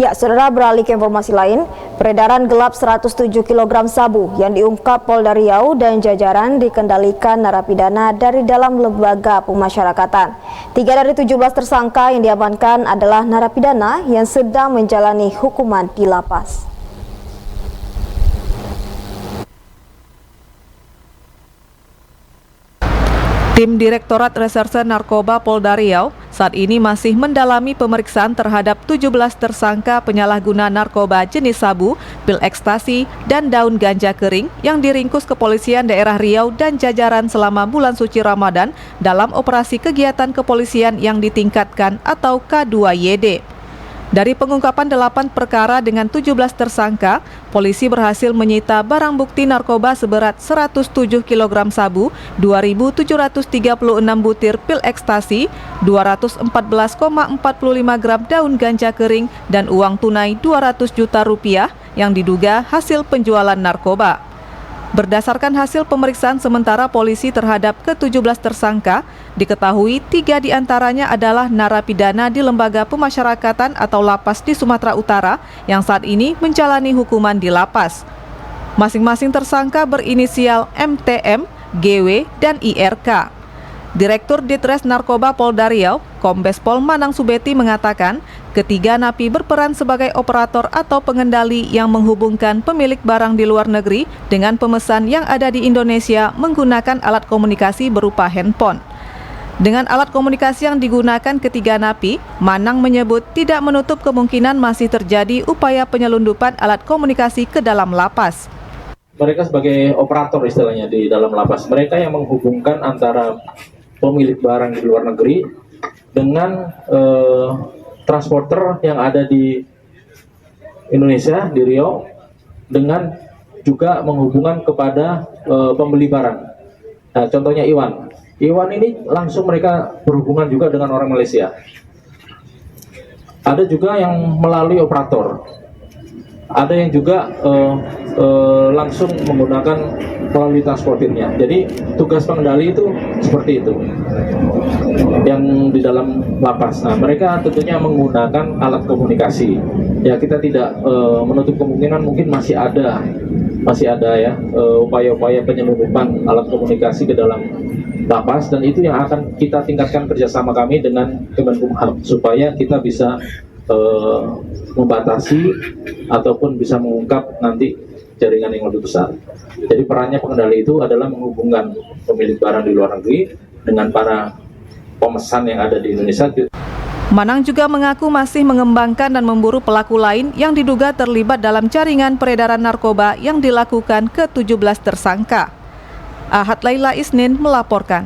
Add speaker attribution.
Speaker 1: Ya, saudara, beralih ke informasi lain, peredaran gelap 107 kg sabu yang diungkap Polda Riau dan jajaran dikendalikan narapidana dari dalam lembaga pemasyarakatan. 3 dari 17 tersangka yang diamankan adalah narapidana yang sedang menjalani hukuman di lapas.
Speaker 2: Tim Direktorat Reserse Narkoba Polda Riau saat ini masih mendalami pemeriksaan terhadap 17 tersangka penyalahguna narkoba jenis sabu, pil ekstasi, dan daun ganja kering yang diringkus kepolisian daerah Riau dan jajaran selama bulan suci Ramadan dalam operasi kegiatan kepolisian yang ditingkatkan atau K2YD. Dari pengungkapan 8 perkara dengan 17 tersangka, polisi berhasil menyita barang bukti narkoba seberat 107 kg sabu, 2.736 butir pil ekstasi, 214,45 gram daun ganja kering, dan uang tunai 200 juta rupiah yang diduga hasil penjualan narkoba. Berdasarkan hasil pemeriksaan sementara polisi terhadap ke-17 tersangka, diketahui 3 diantaranya adalah narapidana di Lembaga Pemasyarakatan atau Lapas di Sumatera Utara yang saat ini menjalani hukuman di lapas. Masing-masing tersangka berinisial MTM, GW, dan IRK. Direktur Ditres Narkoba Polda Riau, Kombes Pol Manang Subeti mengatakan, ketiga napi berperan sebagai operator atau pengendali yang menghubungkan pemilik barang di luar negeri dengan pemesan yang ada di Indonesia menggunakan alat komunikasi berupa handphone. Dengan alat komunikasi yang digunakan ketiga napi, Manang menyebut tidak menutup kemungkinan masih terjadi upaya penyelundupan alat komunikasi ke dalam lapas.
Speaker 3: Mereka sebagai operator istilahnya di dalam lapas. Mereka yang menghubungkan antara pemilik barang di luar negeri dengan transporter yang ada di Indonesia, di Riau, dengan juga menghubungkan kepada pembeli barang. Nah, contohnya Iwan. Iwan ini langsung mereka berhubungan juga dengan orang Malaysia. Ada juga yang melalui operator. Ada yang juga langsung menggunakan melalui transportirnya. Jadi tugas pengendali itu seperti itu yang di dalam lapas. Nah, mereka tentunya menggunakan alat komunikasi. Ya, kita tidak menutup kemungkinan mungkin masih ada ya upaya-upaya penyelundupan alat komunikasi ke dalam lapas, dan itu yang akan kita tingkatkan kerjasama kami dengan Kemenkumham supaya kita bisa membatasi ataupun bisa mengungkap nanti jaringan yang lebih besar. Jadi perannya pengendali itu adalah menghubungkan pemilik barang di luar negeri dengan para pemesan yang ada di Indonesia.
Speaker 2: Manang juga mengaku masih mengembangkan dan memburu pelaku lain yang diduga terlibat dalam jaringan peredaran narkoba yang dilakukan ke-17 tersangka. Ahad Laila Isnin melaporkan.